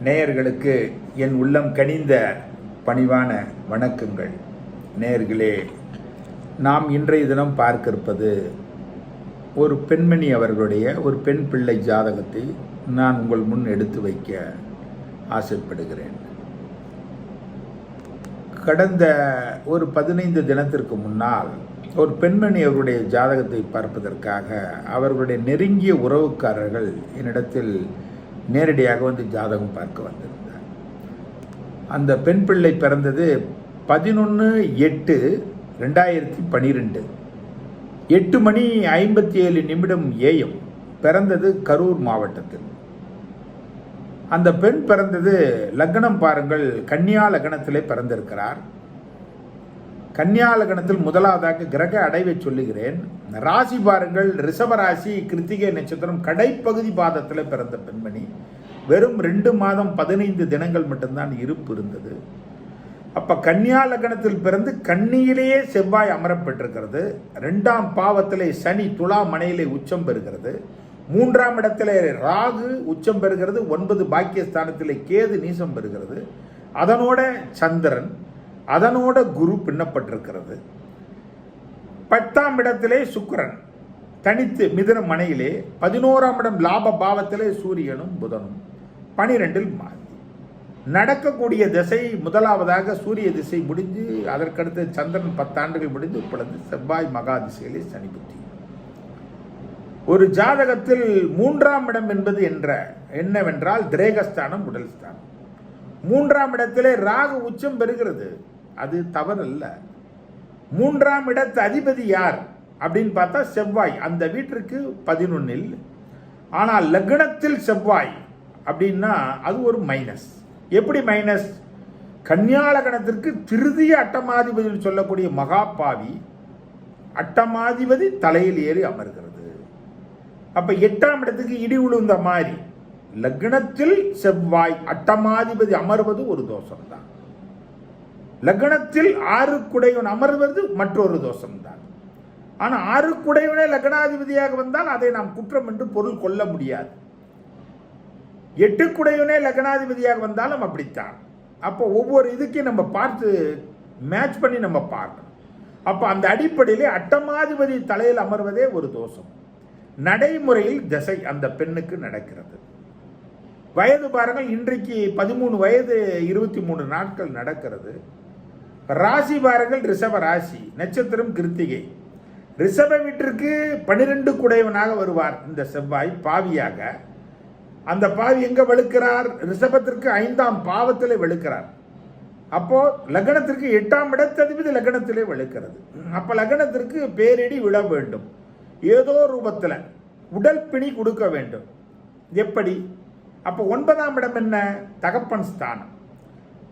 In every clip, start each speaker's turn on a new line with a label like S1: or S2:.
S1: நேயர்களுக்கு என் உள்ளம் கனிந்த பணிவான வணக்கங்கள். நேயர்களே, நாம் இன்றைய தினம் பார்க்க இருப்பது ஒரு பெண்மணி அவர்களுடைய ஒரு பெண் பிள்ளை ஜாதகத்தை நான் உங்கள் முன் எடுத்து வைக்க ஆசைப்படுகிறேன். கடந்த ஒரு 15 தினத்திற்கு முன்னால் ஒரு பெண்மணி அவருடைய ஜாதகத்தை பார்ப்பதற்காக அவர்களுடைய நெருங்கிய உறவுக்காரர்கள் என்னிடத்தில் நேரடியாக வந்து ஜாதகம் பார்க்க வந்திருந்தார். அந்த பெண் பிள்ளை பிறந்தது 11/8/2012 8:57 AM. பிறந்தது கரூர் மாவட்டத்தில். அந்த பெண் பிறந்தது லக்னம் பாருங்கள், கன்னியா லக்னத்திலே பிறந்திருக்கிறார். கன்னியா லக்னத்தில் முதலாவதாக கிரக அடைவை சொல்லுகிறேன். ராசி பாருங்கள், ரிஷபராசி, கிருத்திகை நட்சத்திரம் கடைப்பகுதி பாதத்தில் பிறந்த பெண்மணி. வெறும் 2 மாதம் 15 தினங்கள் மட்டும்தான் இருப்பு இருந்தது. அப்போ கன்னியா லக்னத்தில் பிறந்து கன்னியிலேயே செவ்வாய் அமரப்பட்டிருக்கிறது. 2ஆம் பாவத்திலே சனி துலா மனையிலே உச்சம் பெறுகிறது. 3ஆம் இடத்திலே ராகு உச்சம் பெறுகிறது. 9 பாக்கியஸ்தானத்திலே கேது நீசம் பெறுகிறது. அதனோட சந்திரன், அதனோட குரு பின்னப்பட்டிருக்கிறது. 10ஆம் இடத்திலே சுக்கிரன் தனித்து மிதுன மனையிலே, 11ஆம் இடம் லாப பாவத்திலே சூரியனும் புதனும், 12இல் மாறி நடக்கக்கூடிய திசை. முதலாவதாக சூரிய திசை முடிஞ்சு, அதற்கடுத்து சந்திரன் 10 ஆண்டுகள் முடிந்து, இப்பொழுது செவ்வாய் மகா திசையிலே சனி புத்தி. ஒரு ஜாதகத்தில் 3ஆம் இடம் என்பது என்னவென்றால் திரேகஸ்தானம், உடல் ஸ்தானம். 3ஆம் இடத்திலே ராகு உச்சம் பெறுகிறது. அது தவறல்ல. 3ஆம் இடத்து அதிபதி யார் அப்படின்னு பார்த்தா செவ்வாய். அந்த வீட்டிற்கு 11இல். ஆனால் லக்னத்தில் செவ்வாய் அப்படின்னா அது ஒரு மைனஸ். எப்படி மைனஸ்? கன்னியா லக்னத்திற்கு திருதிய அட்டமாதிபதி சொல்லக்கூடிய மகாபாவி அட்டமாதிபதி தலையில் ஏறி அமர்கிறது. அப்ப 8ஆம் இடத்துக்கு இடி உழுந்த மாதிரி லக்னத்தில் செவ்வாய் அட்டமாதிபதி அமர்வது ஒரு தோஷம் தான். லக்னத்தில் 6 குடையவன் அமர்வது மற்றொரு தோஷம் தான். ஆனால் 6 குடையவனே லக்னாதிபதியாக வந்தால் அதை நாம் குற்றம் என்று பொருள் கொள்ள முடியாது. 8 குடையவனே லக்னாதிபதியாக வந்தாலும் அப்படித்தான். அப்போ ஒவ்வொரு இதுக்கும் நம்ம பார்த்து மேட்ச் பண்ணி நம்ம பார்க்கணும். அப்போ அந்த அடிப்படையிலே அட்டமாதிபதி தலையில் அமர்வதே ஒரு தோஷம். நடைமுறையில் திசை அந்த பெண்ணுக்கு நடக்கிறது. வயது பாருங்கள், இன்றைக்கு 13 வயது 23 நாட்கள் நடக்கிறது. ராசி பாருங்கள், ரிஷப ராசி, நட்சத்திரம் கிருத்திகை. ரிஷப வீட்டிற்கு 12 குடையவனாக வருவார் இந்த செவ்வாய் பாவியாக. அந்த பாவி எங்க வெளுக்கிறார்? ரிஷபத்திற்கு 5ஆம் பாவத்திலே வெளுக்கிறார். அப்போ லக்னத்திற்கு 8ஆம் இடத்ததிபதி லக்னத்திலே வெளுக்கிறது. அப்ப லக்னத்திற்கு பேரிடி விழ வேண்டும். ஏதோ ரூபத்தில் உடல் பிணி கொடுக்க வேண்டும். எப்படி? அப்போ 9ஆம் இடம் என்ன? தகப்பன் ஸ்தானம்.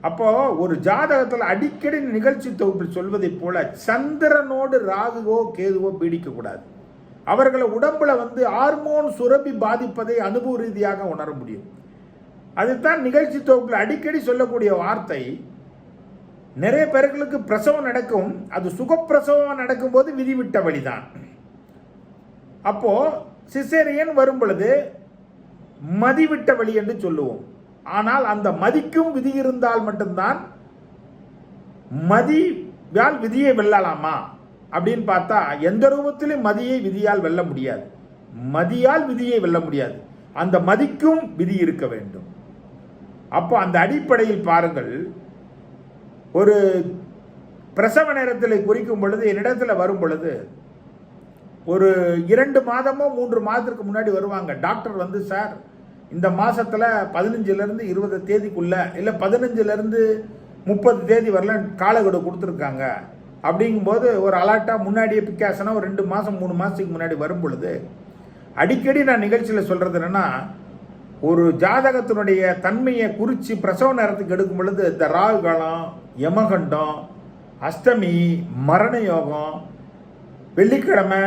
S1: அப்போ ஒரு ஜாதகத்தில் அடிக்கடி நிகழ்ச்சி தொகுப்பில் சொல்வதை போல சந்திரனோடு ராகுவோ கேதுவோ பீடிக்க கூடாது. அவர்களை உடம்புல ஹார்மோன் சுரப்பி பாதிப்பதை அனுபவ ரீதியாக உணர முடியும். அதுதான் நிகழ்ச்சி தொகுப்பில் அடிக்கடி சொல்லக்கூடிய வார்த்தை. நிறைய பேர்களுக்கு பிரசவம் நடக்கும், அது சுகப்பிரசவம் நடக்கும்போது விதிவிட்ட வழிதான். அப்போ சிசேரியன் வரும் பொழுது மதிவிட்ட வழி என்று சொல்லுவோம். ஆனால் அந்த மதிக்கும் விதி இருந்தால் மட்டும்தான் மதியால் விதியை வெல்லலாமா அப்படின்னு பார்த்தா எந்த ரூபத்திலும் மதியை விதியால் வெல்ல முடியாது. மதியால் விதியை வெல்ல முடியாது. அந்த மதிக்கும் விதி இருக்க வேண்டும். அப்போ அந்த அடிப்படையில் பாருங்கள், ஒரு பிரசவ நேரத்தில் குறிக்கும் பொழுது என்னிடத்தில் வரும் பொழுது ஒரு 2 மாதமோ 3 மாதத்திற்கு முன்னாடி வருவாங்க. டாக்டர் சார் இந்த மாதத்தில் 15லேருந்து 20 தேதிக்குள்ள, இல்லை 15லேருந்து 30 தேதி வரல காலக்கெடு கொடுத்துருக்காங்க. அப்படிங்கும்போது ஒரு அலர்ட்டாக முன்னாடியே பிக்காசனாக ஒரு 2 மாதம் 3 மாதத்துக்கு முன்னாடி வரும் பொழுது அடிக்கடி நான் நிகழ்ச்சியில் சொல்கிறது என்னென்னா, ஒரு ஜாதகத்தினுடைய தன்மையை குறித்து பிரசவ நேரத்துக்கு எடுக்கும் பொழுது இந்த ராகு காலம், யமகண்டம், அஷ்டமி, மரண யோகம், வெள்ளிக்கிழமை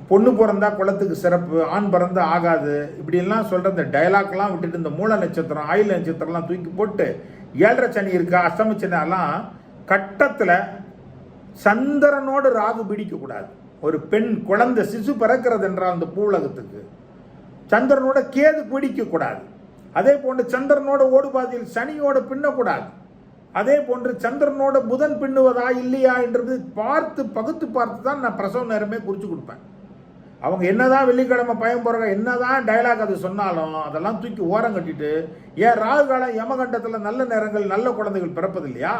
S1: பொண்ணு பிறந்தா குளத்துக்கு சிறப்பு, ஆண் பிறந்தா ஆகாது, இப்படிலாம் சொல்கிற இந்த டைலாக்லாம் விட்டுட்டு இந்த மூல நட்சத்திரம், ஆயுள் நட்சத்திரம்லாம் தூக்கி போட்டு 7.5 சனி இருக்கா, அஷ்டம சனியெல்லாம் கட்டத்தில் சந்திரனோடு ராகு பிடிக்கக்கூடாது. ஒரு பெண் குழந்தை சிசு பிறக்கிறது என்றால் அந்த பூலகத்துக்கு சந்திரனோட கேது பிடிக்கக்கூடாது. அதே போன்று சந்திரனோட ஓடுபாதையில் சனியோட பின்னக்கூடாது. அதே போன்று சந்திரனோட புதன் பின்னுவதா இல்லையா என்றது பார்த்து பகுத்து பார்த்து தான் நான் பிரசவ நேரமே குறித்து கொடுப்பேன். அவங்க என்னதான் வெள்ளிக்கிழமை பயம் போகிறாங்க, என்னதான் டைலாக் அது சொன்னாலும் அதெல்லாம் தூக்கி ஓரம் கட்டிட்டு, ஏன் ராகு காலம் யமகண்டத்தில் நல்ல நேரங்கள் நல்ல குழந்தைகள் பிறப்பது இல்லையா,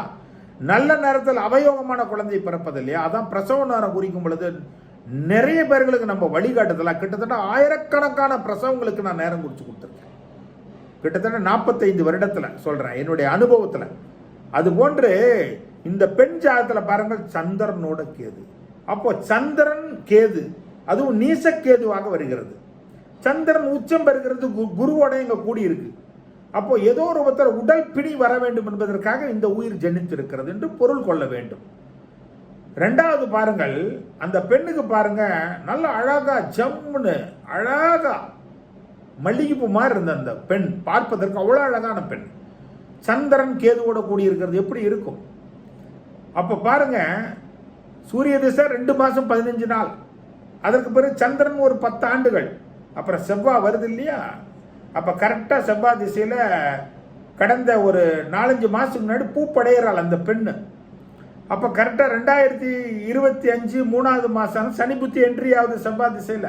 S1: நல்ல நேரத்தில் அவயோகமான குழந்தை பிறப்பது இல்லையா, அதான் பிரசவ நேரம் குறிக்கும் பொழுது நிறைய பேர்களுக்கு நம்ம வழிகாட்டுதலாம். கிட்டத்தட்ட ஆயிரக்கணக்கான பிரசவங்களுக்கு நான் நேரம் குறித்து கொடுத்துருக்கேன். கிட்டத்தட்ட 45 வருடத்தில் சொல்கிறேன், என்னுடைய அனுபவத்தில். அதுபோன்று இந்த பெண் ஜாதகத்தில் பாருங்கள், சந்திரனோட கேது. அப்போ சந்திரன் கேது, அதுவும் நீசக்கேதுவாக வருகிறது. சந்திரன் உச்சம் பெறுகிறது, குருவோட இங்க கூடி இருக்கு. அப்போ ஏதோ ஒரு ஒருத்தர் உடல் பிடி வர வேண்டும் என்பதற்காக இந்த உயிர் ஜனித்திருக்கிறது என்று பொருள் கொள்ள வேண்டும். ரெண்டாவது பாருங்கள், அந்த பெண்ணுக்கு பாருங்க, நல்ல அழகா ஜம்முன்னு அழகா மல்லிகைப்பூ மாதிரி இருந்த அந்த பெண், பார்ப்பதற்கு அவ்வளோ அழகான பெண். சந்திரன் கேதுவோட கூடி இருக்கிறது எப்படி இருக்கும்? அப்ப பாருங்க, சூரிய திசை 2 மாசம் 15 நாள், அதற்கு பிறகு சந்திரன் ஒரு 10 ஆண்டுகள், அப்புறம் செவ்வாய் வருது இல்லையா. அப்ப கரெக்டா செவ்வாய் திசையில கடந்த ஒரு 4-5 மாசத்துக்கு முன்னாடி பூப்படைகிறாள் அந்த பெண்ணு. அப்ப கரெக்டா 2025 3வது மாசம் சனி புத்தி என்ட்ரி ஆகுது செவ்வாய் திசையில.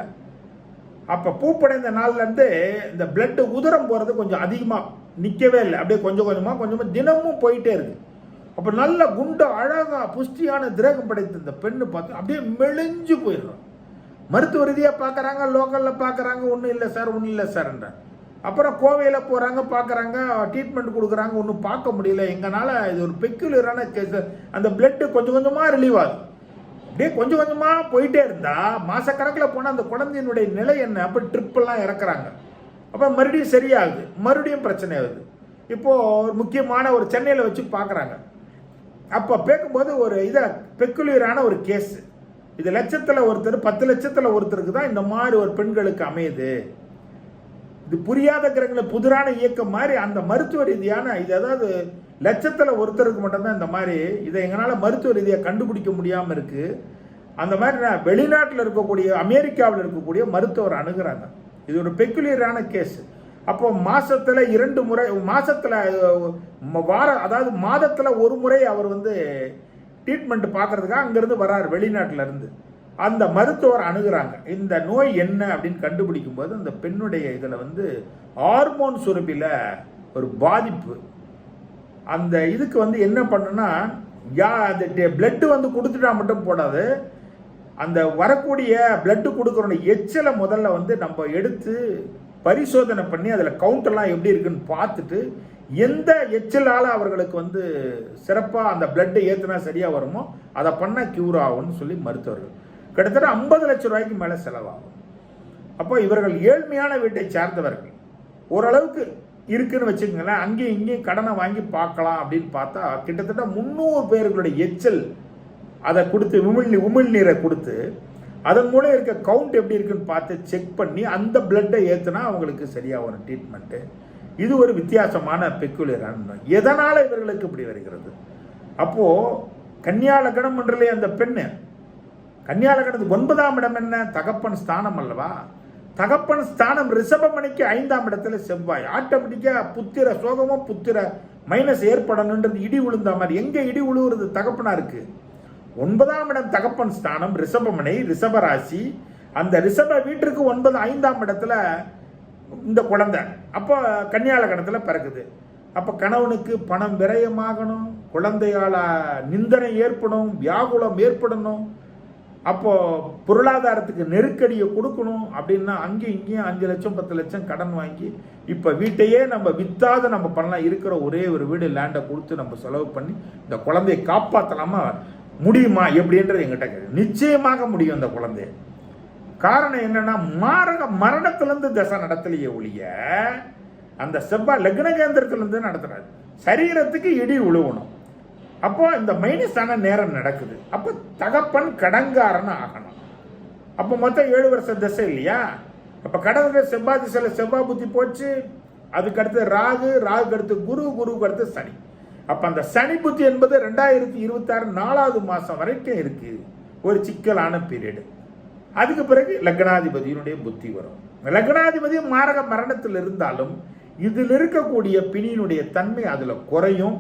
S1: அப்ப பூப்படைந்த நாள்ல இருந்து இந்த பிளட் உதிரம் போறது கொஞ்சம் அதிகமா நிக்கவே இல்லை, அப்படியே கொஞ்சம் கொஞ்சமா தினமும் போயிட்டே இருக்கு. அப்ப நல்ல குண்டு அழகா புஷ்டியான திரகம் படைத்த இந்த பெண்ணு பார்த்து அப்படியே மெலிஞ்சு போயிடுறோம். மருத்துவ ரீதியாக பார்க்குறாங்க, லோக்கலில் பார்க்குறாங்க, ஒன்றும் இல்லை சார்ன்ற. அப்புறம் கோவையில் போகிறாங்க, பார்க்குறாங்க, ட்ரீட்மெண்ட் கொடுக்குறாங்க, ஒன்றும் பார்க்க முடியல. எங்களால் இது ஒரு பெக்குலரான கேஸ். அந்த பிளட்டு கொஞ்சம் கொஞ்சமாக ரிலீவ் ஆகுது. அப்படியே கொஞ்சம் கொஞ்சமாக போயிட்டே இருந்தால் மாதக்கணக்கில் போனால் அந்த குழந்தையினுடைய நிலை என்ன? அப்போ ட்ரிப்பெல்லாம் இறக்குறாங்க. அப்போ மறுபடியும் சரியாகுது, மறுபடியும் பிரச்சனை ஆகுது. இப்போது முக்கியமான ஒரு சென்னையில் வச்சு பார்க்குறாங்க. அப்போ பேக்கும்போது ஒரு இதை பெக்குலரான ஒரு கேஸு. இது லட்சத்தில் ஒருத்தர் 10 லட்சத்தில் ஒருத்தருக்கு தான் இந்த மாதிரி ஒரு பெண்களுக்கு அமையுது. இது புரியாத கிரகங்கள புதிரான இயக்கம் மாதிரி அந்த மருத்துவ ரீதியான இது, அதாவது லட்சத்தில் ஒருத்தருக்கு மட்டும்தான் இந்த மாதிரி. இதை எங்களால் மருத்துவ ரீதியாக கண்டுபிடிக்க முடியாமல் இருக்கு. அந்த மாதிரி நான் வெளிநாட்டில் இருக்கக்கூடிய, அமெரிக்காவில் இருக்கக்கூடிய மருத்துவர் அணுகிறாங்க. இது ஒரு பெக்குலியரான கேஸ். அப்போ மாசத்துல 2 முறை, மாசத்துல அதாவது மாதத்துல 1 முறை அவர் ட்ரீட்மெண்ட் பார்க்கறதுக்காக அங்கிருந்து வராரு வெளிநாட்டில இருந்து. அந்த மருத்துவர் அணுகுறாங்க. இந்த நோய் என்ன அப்படின்னு கண்டுபிடிக்கும் போது அந்த பெண்ணுடைய இதில் ஹார்மோன் சுரப்பில ஒரு பாதிப்பு. அந்த இதுக்கு என்ன பண்ணுன்னா, அந்த பிளட் கொடுத்துட்டா மட்டும் போடாது, அந்த வரக்கூடிய பிளட் கொடுக்குற எச்சலை முதல்ல நம்ம எடுத்து பரிசோதனை பண்ணி அதில் கவுண்டெல்லாம் எப்படி இருக்குன்னு பார்த்துட்டு எந்த எச்சலால் அவர்களுக்கு சிறப்பாக அந்த பிளட்டை ஏற்றுனா சரியாக வருமோ அதை பண்ணால் க்யூர் ஆகும்னு சொல்லி மருத்துவர்கள் கிட்டத்தட்ட 50 லட்சம் ரூபாய்க்கு மேலே செலவாகும். அப்போ இவர்கள் ஏழ்மையான வீட்டை சார்ந்தவர்கள். ஓரளவுக்கு இருக்குன்னு வச்சுக்கோங்களேன், அங்கேயும் இங்கேயும் கடனை வாங்கி பார்க்கலாம் அப்படின்னு பார்த்தா கிட்டத்தட்ட 300 பேர்களுடைய எச்சல் அதை கொடுத்து உமிழ்நீரை கொடுத்து அதன் மூலம் இருக்க கவுண்ட் எப்படி இருக்குன்னு பார்த்து செக் பண்ணி அந்த பிளட்டை ஏற்றுனா அவங்களுக்கு சரியாக வரும் ட்ரீட்மெண்ட்டு. இது ஒரு வித்தியாசமான பெக்குலியரான நோய். எதனால் இவர்களுக்கு இப்படி வருகிறது? அப்போது கன்னியா லக்னம் என்றே அந்த பெண்ணு, கன்னியா லக்னத்துக்கு 9ஆம் இடம் என்ன? தகப்பன் ஸ்தானம் அல்லவா? தகப்பன் ஸ்தானம் ரிஷபமணிக்கு 5ஆம் இடத்துல செவ்வாய். ஆட்டோமேட்டிக்காக புத்திர சோகமோ புத்திர மைனஸ் ஏற்படணுன்றது இடி விழுந்த மாதிரி. எங்கே இடி விழுவுறது? தகப்பனா இருக்கு. 9ஆம் இடம் தகப்பன் ஸ்தானம், ரிஷபமனை, ரிஷபராசி. அந்த ரிஷப வீட்டிற்கு 5ஆம் இடத்துல இந்த குழந்தை. அப்போ கன்னியா லக்னத்தில் பிறகுது. அப்போ கணவனுக்கு பணம் விரயமாகணும், குழந்தையால் நிந்தனை ஏற்படும், வியாகுலம் ஏற்படணும், அப்போ பொருளாதாரத்துக்கு நெருக்கடியை கொடுக்கணும். அப்படின்னா அங்கேயும் இங்கேயும் 5 லட்சம் 10 லட்சம் கடன் வாங்கி இப்போ வீட்டையே நம்ம வித்தாத நம்ம பண்ணலாம். இருக்கிற ஒரே ஒரு வீடு லேண்டை கொடுத்து நம்ம செலவு பண்ணி இந்த குழந்தையை காப்பாற்றலாமா முடியுமா எப்படின்றது எங்கிட்ட கேட்கு. நிச்சயமாக முடியும் இந்த குழந்தைய. காரணம் என்னன்னா, மரணத்திலிருந்து தசை நடத்தலையே ஒழிய அந்த செவ்வாய் லக்ன கேந்திரத்திலிருந்து நடத்துறாரு. சரீரத்துக்கு இடி உழுவணும். அப்போ இந்த மைனஸான நேரம் நடக்குது. அப்போ தகப்பன் கடங்காரன்னு ஆகணும். அப்போ மொத்தம் 7 வருஷ தசை இல்லையா? அப்போ கடந்த செவ்வாய் திசையில் செவ்வாய் புத்தி போச்சு. அதுக்கு அடுத்து ராகு, ராகுக்கு அடுத்து குரு, குருவுக்கு அடுத்து சனி. அப்போ அந்த சனி புத்தி என்பது 2026 4வது மாதம் வரைக்கும் இருக்கு. ஒரு சிக்கலான பீரியடு. அதுக்கு பிறகு லக்னாதிபதியினுடைய புத்தி வரும். லக்னாதிபதி மாரக மரணத்தில் இருந்தாலும் இதில் இருக்கக்கூடிய பிணியினுடைய தன்மை அதில் குறையும்,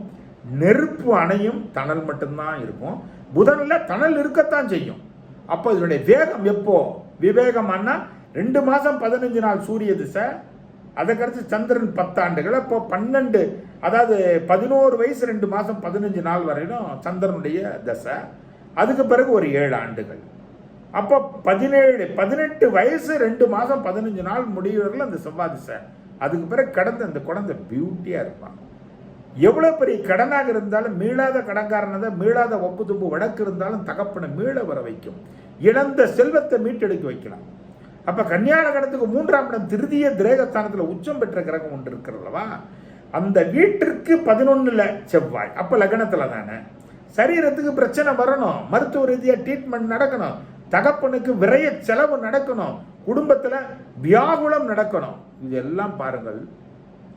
S1: நெருப்பு அணையும், தணல் மட்டும்தான் இருக்கும். புதனில் தணல் இருக்கத்தான் செய்யும். அப்போ இதனுடைய வேகம் எப்போ விவேகமானா 2 மாதம் 15 நாள் சூரிய திசை, அதுக்கடுத்து சந்திரன் 10 ஆண்டுகள், அப்போ 12, அதாவது 11 வயசு 2 மாதம் 15 நாள் வரையிலும் சந்திரனுடைய தசை, அதுக்கு பிறகு ஒரு 7 ஆண்டுகள். அப்போ 18 வயசு 2 மாதம் 15 நாள் முடிவதில் அந்த செவ்வாய் திசை, அதுக்கு பிறகு கடந்து அந்த குழந்தை பியூட்டியாக இருப்பான். எவ்வளோ பெரிய கடனாக இருந்தாலும் மீளாத கடன்காரனதை, மீளாத ஒப்பு துப்பு வழக்கு இருந்தாலும் தகப்பனை மீள வர வைக்கும், இழந்த செல்வத்தை மீட்டெடுக்க வைக்கலாம். அப்போ கன்னியா லக்னத்துக்கு 3ஆம் இடம் திருதிய திரேகஸ்தானத்தில் உச்சம் பெற்ற கிரகம் ஒன்று இருக்கிறல்லவா, அந்த வீட்டிற்கு 11ல் செவ்வாய், அப்போ லக்னத்தில் தானே சரீரத்துக்கு பிரச்சனை வரணும், மருத்துவ ரீதியாக ட்ரீட்மெண்ட் நடக்கணும், தகப்பனுக்கு விரைய செலவு நடக்கணும், குடும்பத்தில் வியாகுலம் நடக்கணும். இதெல்லாம் பாருங்கள்.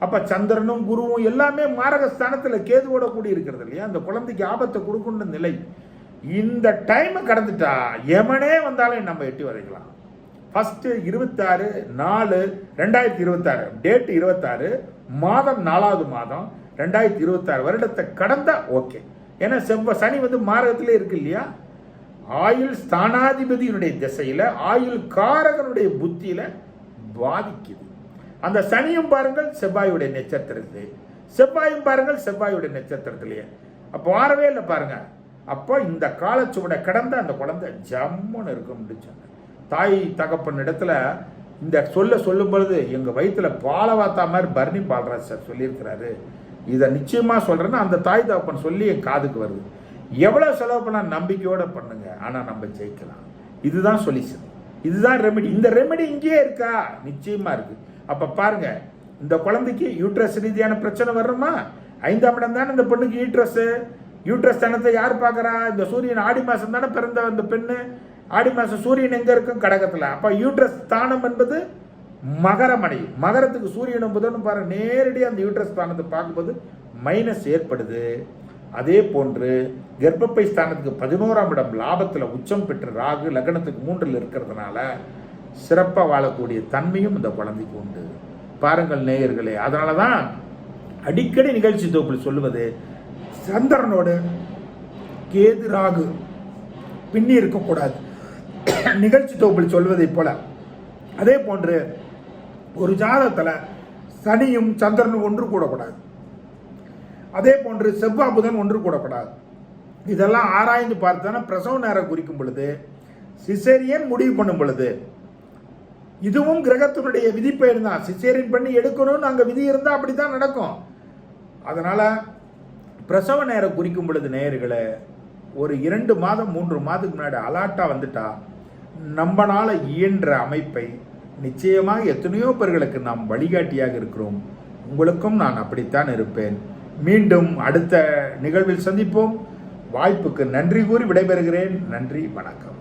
S1: அப்போ சந்திரனும் குருவும் எல்லாமே மாரகஸ்தானத்தில் கேதுவோட கூடி இருக்கிறது இல்லையா, அந்த குழந்தைக்கு ஆபத்தை கொடுக்குன்ற நிலை. இந்த டைமை கடந்துட்டா எமனே வந்தாலும் நம்ம எட்டி வரைக்கலாம். ஃபஸ்ட்டு 26/4/2026 டேட் 26, மாதம் 4வது மாதம் 2026 வருடத்தை கடந்தா ஓகே. ஏன்னா சனி மாரகத்திலே இருக்கு இல்லையா, ஆயுள் ஸ்தானாதிபதியினுடைய திசையில் ஆயுள் காரகனுடைய புத்தியில் பாதிக்குது. அந்த சனியும் பாருங்கள் செவ்வாயுடைய நட்சத்திரத்திலே, செவ்வாயும் பாருங்கள் செவ்வாயுடைய நட்சத்திரத்திலேயே, அப்போ வாரவே இல்லை பாருங்க. அப்போ இந்த காலச்சுவடை கடந்த அந்த குழந்தை ஜம்முன்னு இருக்கும்னு சொன்னேன். தாய் தகப்பன் இடத்துல இந்த சொல்லும் பொழுது எங்கள் வயிற்றுல பாலவாத்தா மாதிரி பர்னி பால்ராஜ் சார் சொல்லியிருக்கிறாரு. இதை நிச்சயமாக சொல்கிறேன்னா அந்த தாய் தகப்பன் சொல்லி என் காதுக்கு வருது. எவ்வளோ செலவு பண்ணால் நம்பிக்கையோடு பண்ணுங்க, ஆனால் நம்ம ஜெயிக்கலாம். இதுதான் சொல்யூஷன், இதுதான் ரெமெடி. இந்த ரெமெடி இங்கேயே இருக்கா, நிச்சயமாக இருக்குது. அப்போ பாருங்க, இந்த குழந்தைக்கு யூட்ரஸ் ரீதியான பிரச்சனை வருமா, 5ஆம் இடம் தானே இந்த பெண்ணுக்கு யூட்ரஸ் தனத்தை யார் பார்க்குறா, இந்த சூரியன் ஆடி மாதம் தானே பிறந்த அந்த பெண்ணு, ஆடி மாதம் சூரியன் எங்கே இருக்கும், கடகத்தில். அப்போ யூட்ரஸ் ஸ்தானம் என்பது மகரம் அடையும். மகரத்துக்கு சூரியனும் புதனும் பாருங்க, நேரடியாக அந்த யூட்ரஸ் ஸ்தானத்தை பார்க்கும்போது மைனஸ் ஏற்படுது. அதே போன்று கர்ப்பப்பை ஸ்தானத்துக்கு 11ஆம் இடம் லாபத்தில் உச்சம் பெற்ற ராகு லக்னத்துக்கு 3ல் இருக்கிறதுனால சிறப்பாக வாழக்கூடிய தன்மையும் இந்த குழந்தைக்கு உண்டு. பாருங்கள் நேயர்களே, அதனால தான் அடிக்கடி நிகழ்ச்சி தொகுப்பில் சொல்லுவது, சந்திரனோடு கேது ராகு பின்னி இருக்கக்கூடாது. நிகழ்ச்சி தொகுப்பில் சொல்வதை போல அதே போன்று ஒரு ஜாதகத்தில் சனியும் சந்திரனும் ஒன்று கூடக்கூடாது, அதே போன்று செவ்வாய் புதன் ஒன்று கூடக்கூடாது. இதெல்லாம் ஆராய்ந்து பார்த்தானா பிரசவ நேரம் குறிக்கும் பொழுது, சிசேரியன் முடிவு பண்ணும் பொழுது, இதுவும் கிரகத்தினுடைய விதிப்பெயர் தான். சிசேரியன் பண்ணி எடுக்கணும்னு அங்கே விதி இருந்தால் அப்படி தான் நடக்கும். அதனால் பிரசவ நேரம் குறிக்கும் பொழுது நேயர்களை ஒரு 2 மாதம் 3 மாதத்துக்கு முன்னாடி அலாட்டாக வந்துட்டா நம்மளால இயன்ற அமைப்பை நிச்சயமாக எத்தனையோ பேர்களுக்கு நாம் வழிகாட்டியாக இருக்கிறோம். உங்களுக்கும் நான் அப்படித்தான் இருப்பேன். மீண்டும் அடுத்த நிகழ்வில் சந்திப்போம். வாய்ப்புக்கு நன்றி கூறி விடைபெறுகிறேன். நன்றி, வணக்கம்.